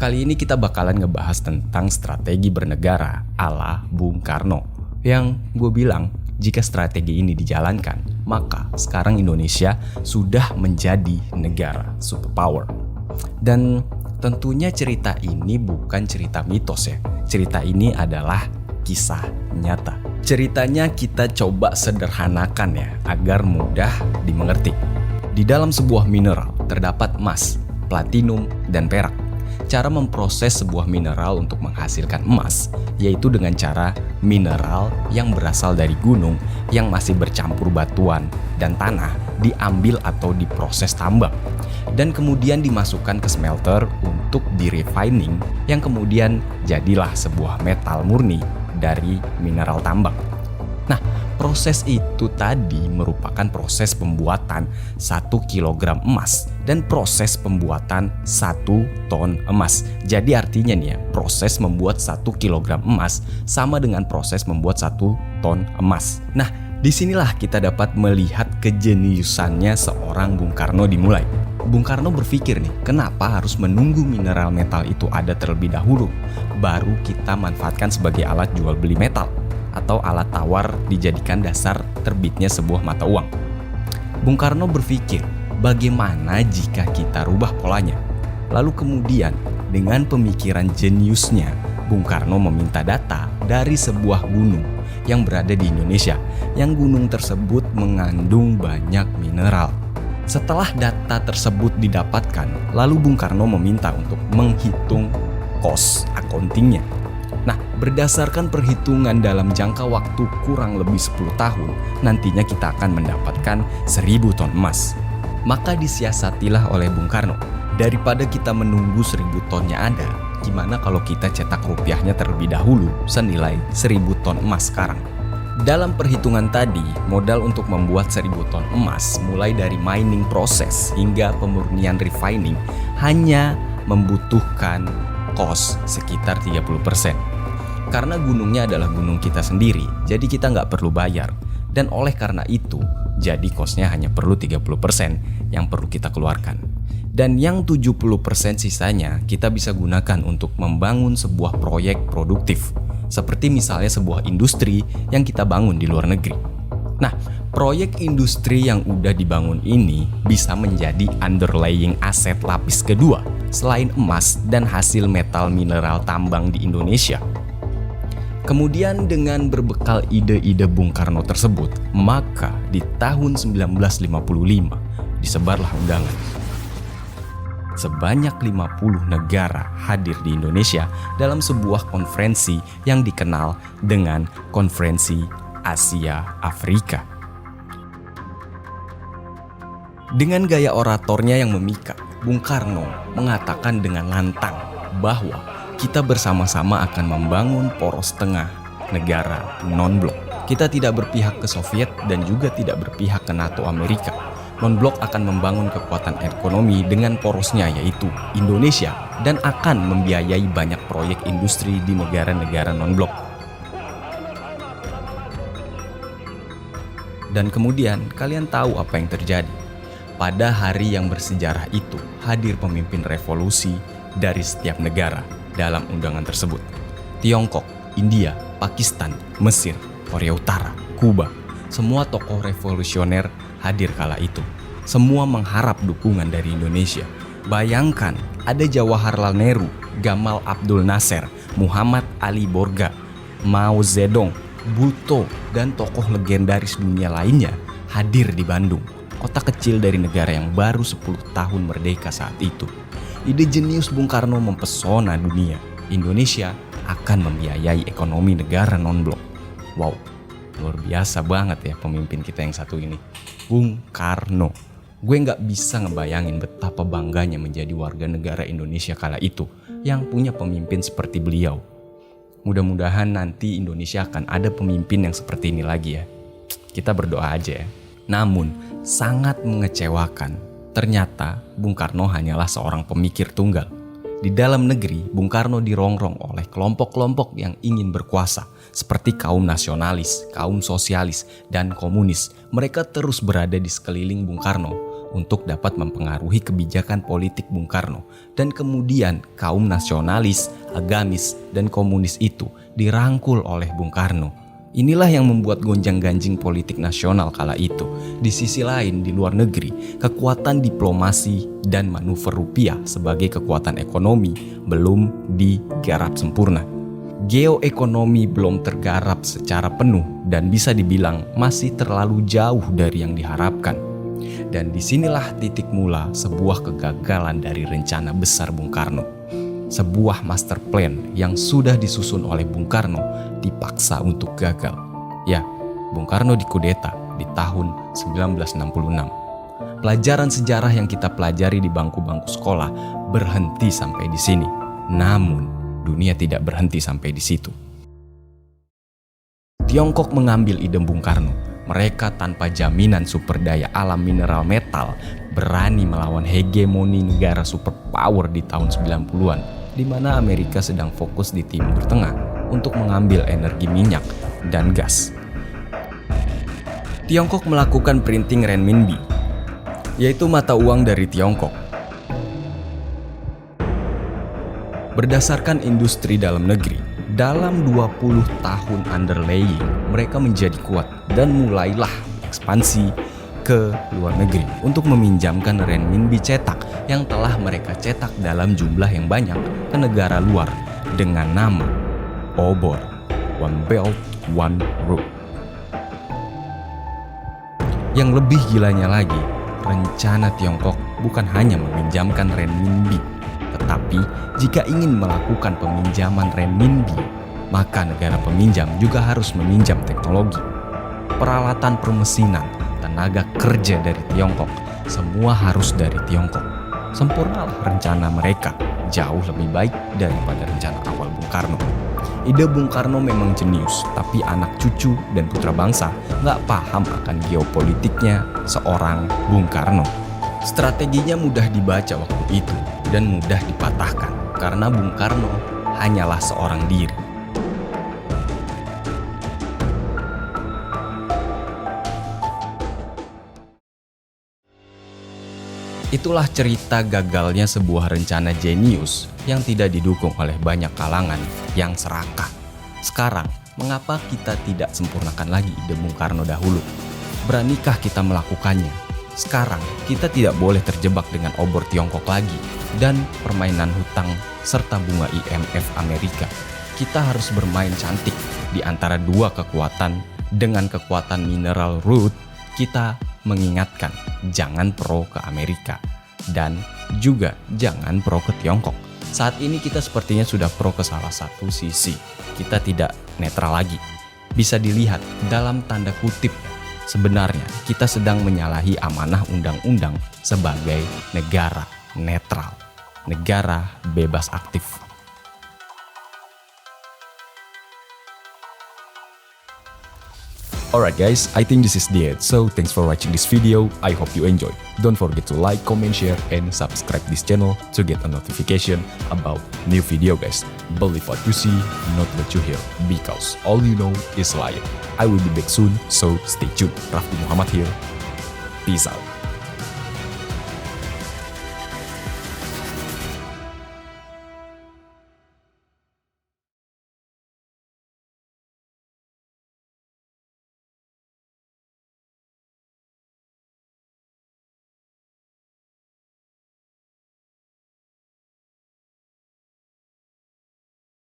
Kali ini kita bakalan ngebahas tentang strategi bernegara ala Bung Karno. Yang gue bilang, jika strategi ini dijalankan, maka sekarang Indonesia sudah menjadi negara superpower. Dan tentunya cerita ini bukan cerita mitos ya. Cerita ini adalah kisah nyata. Ceritanya kita coba sederhanakan ya, agar mudah dimengerti. Di dalam sebuah mineral terdapat emas, platinum, dan perak. Cara memproses sebuah mineral untuk menghasilkan emas yaitu dengan cara mineral yang berasal dari gunung yang masih bercampur batuan dan tanah diambil atau diproses tambang dan kemudian dimasukkan ke smelter untuk di-refining yang kemudian jadilah sebuah metal murni dari mineral tambang. Nah, proses itu tadi merupakan proses pembuatan 1 kg emas dan proses pembuatan 1 ton emas. Jadi artinya nih ya, proses membuat 1 kg emas sama dengan proses membuat 1 ton emas. Nah, disinilah kita dapat melihat kejeniusannya seorang Bung Karno dimulai. Bung Karno berpikir nih, kenapa harus menunggu mineral metal itu ada terlebih dahulu, baru kita manfaatkan sebagai alat jual beli metal atau alat tawar dijadikan dasar terbitnya sebuah mata uang. Bung Karno berpikir, bagaimana jika kita rubah polanya? Lalu kemudian dengan pemikiran jeniusnya, Bung Karno meminta data dari sebuah gunung yang berada di Indonesia, yang gunung tersebut mengandung banyak mineral. Setelah data tersebut didapatkan, lalu Bung Karno meminta untuk menghitung cost accountingnya. Nah, berdasarkan perhitungan dalam jangka waktu kurang lebih 10 tahun, nantinya kita akan mendapatkan 1000 ton emas. Maka disiasatilah oleh Bung Karno, daripada kita menunggu 1000 tonnya ada, gimana kalau kita cetak rupiahnya terlebih dahulu senilai 1000 ton emas sekarang. Dalam perhitungan tadi, modal untuk membuat 1000 ton emas mulai dari mining proses hingga pemurnian refining hanya membutuhkan cost sekitar 30%. Karena gunungnya adalah gunung kita sendiri, jadi kita nggak perlu bayar. Dan oleh karena itu, jadi costnya hanya perlu 30% yang perlu kita keluarkan. Dan yang 70% sisanya kita bisa gunakan untuk membangun sebuah proyek produktif. Seperti misalnya sebuah industri yang kita bangun di luar negeri. Nah, proyek industri yang udah dibangun ini bisa menjadi underlying aset lapis kedua selain emas dan hasil metal mineral tambang di Indonesia. Kemudian dengan berbekal ide-ide Bung Karno tersebut, maka di tahun 1955 disebarlah undangan. Sebanyak 50 negara hadir di Indonesia dalam sebuah konferensi yang dikenal dengan Konferensi Asia Afrika. Dengan gaya oratornya yang memikat, Bung Karno mengatakan dengan lantang bahwa kita bersama-sama akan membangun poros tengah negara non-blok. Kita tidak berpihak ke Soviet dan juga tidak berpihak ke NATO Amerika. Non-blok akan membangun kekuatan ekonomi dengan porosnya yaitu Indonesia dan akan membiayai banyak proyek industri di negara-negara non-blok. Dan kemudian kalian tahu apa yang terjadi. Pada hari yang bersejarah itu hadir pemimpin revolusi dari setiap negara dalam undangan tersebut. Tiongkok, India, Pakistan, Mesir, Korea Utara, Kuba. Semua tokoh revolusioner hadir kala itu. Semua mengharap dukungan dari Indonesia. Bayangkan ada Jawaharlal Nehru, Gamal Abdul Nasser, Muhammad Ali Borga, Mao Zedong, Bhutto, dan tokoh legendaris dunia lainnya hadir di Bandung, kota kecil dari negara yang baru 10 tahun merdeka saat itu. Ide jenius Bung Karno mempesona dunia. Indonesia akan membiayai ekonomi negara non-blok. Wow, luar biasa banget ya pemimpin kita yang satu ini, Bung Karno. Gue gak bisa ngebayangin betapa bangganya menjadi warga negara Indonesia kala itu yang punya pemimpin seperti beliau. Mudah-mudahan nanti Indonesia akan ada pemimpin yang seperti ini lagi ya. Kita berdoa aja ya. Namun, sangat mengecewakan. Ternyata Bung Karno hanyalah seorang pemikir tunggal. Di dalam negeri, Bung Karno dirongrong oleh kelompok-kelompok yang ingin berkuasa, seperti kaum nasionalis, kaum sosialis, dan komunis. Mereka terus berada di sekeliling Bung Karno untuk dapat mempengaruhi kebijakan politik Bung Karno. Dan kemudian kaum nasionalis, agamis, dan komunis itu dirangkul oleh Bung Karno. Inilah yang membuat gonjang-ganjing politik nasional kala itu. Di sisi lain, di luar negeri, kekuatan diplomasi dan manuver rupiah sebagai kekuatan ekonomi belum digarap sempurna. Geoekonomi belum tergarap secara penuh dan bisa dibilang masih terlalu jauh dari yang diharapkan. Dan disinilah titik mula sebuah kegagalan dari rencana besar Bung Karno. Sebuah master plan yang sudah disusun oleh Bung Karno dipaksa untuk gagal. Ya, Bung Karno dikudeta di tahun 1966. Pelajaran sejarah yang kita pelajari di bangku-bangku sekolah berhenti sampai di sini. Namun, dunia tidak berhenti sampai di situ. Tiongkok mengambil ide Bung Karno. Mereka tanpa jaminan sumber daya alam mineral metal berani melawan hegemoni negara superpower di tahun 90-an, di mana Amerika sedang fokus di Timur Tengah untuk mengambil energi minyak dan gas. Tiongkok melakukan printing renminbi, yaitu mata uang dari Tiongkok. Berdasarkan industri dalam negeri, dalam 20 tahun underlaying, mereka menjadi kuat dan mulailah ekspansi ke luar negeri untuk meminjamkan renminbi cetak yang telah mereka cetak dalam jumlah yang banyak ke negara luar dengan nama OBOR, One Belt, One Road. Yang lebih gilanya lagi, rencana Tiongkok bukan hanya meminjamkan renminbi, tetapi jika ingin melakukan peminjaman renminbi, maka negara peminjam juga harus meminjam teknologi, peralatan permesinan, tenaga kerja dari Tiongkok, semua harus dari Tiongkok. Sempurnalah rencana mereka, jauh lebih baik daripada rencana awal Bung Karno. Ide Bung Karno memang jenius, tapi anak cucu dan putra bangsa nggak paham akan geopolitiknya seorang Bung Karno. Strateginya mudah dibaca waktu itu dan mudah dipatahkan karena Bung Karno hanyalah seorang diri. Itulah cerita gagalnya sebuah rencana jenius yang tidak didukung oleh banyak kalangan yang serakah. Sekarang, mengapa kita tidak sempurnakan lagi ide Bung Karno dahulu? Beranikah kita melakukannya? Sekarang, kita tidak boleh terjebak dengan obor Tiongkok lagi dan permainan hutang serta bunga IMF Amerika. Kita harus bermain cantik di antara dua kekuatan. Dengan kekuatan mineral root, kita mengingatkan jangan pro ke Amerika dan juga jangan pro ke Tiongkok. Saat ini kita sepertinya sudah pro ke salah satu sisi. Kita tidak netral lagi. Bisa dilihat dalam tanda kutip, sebenarnya kita sedang menyalahi amanah undang-undang sebagai negara netral, negara bebas aktif. Alright guys, I think this is the end. So thanks for watching this video. I hope you enjoyed. Don't forget to like, comment, share, and subscribe this channel to get a notification about new video guys. Believe what you see, not what you hear, because all you know is liar. I will be back soon, so stay tuned. Raffi Muhammad here. Peace out.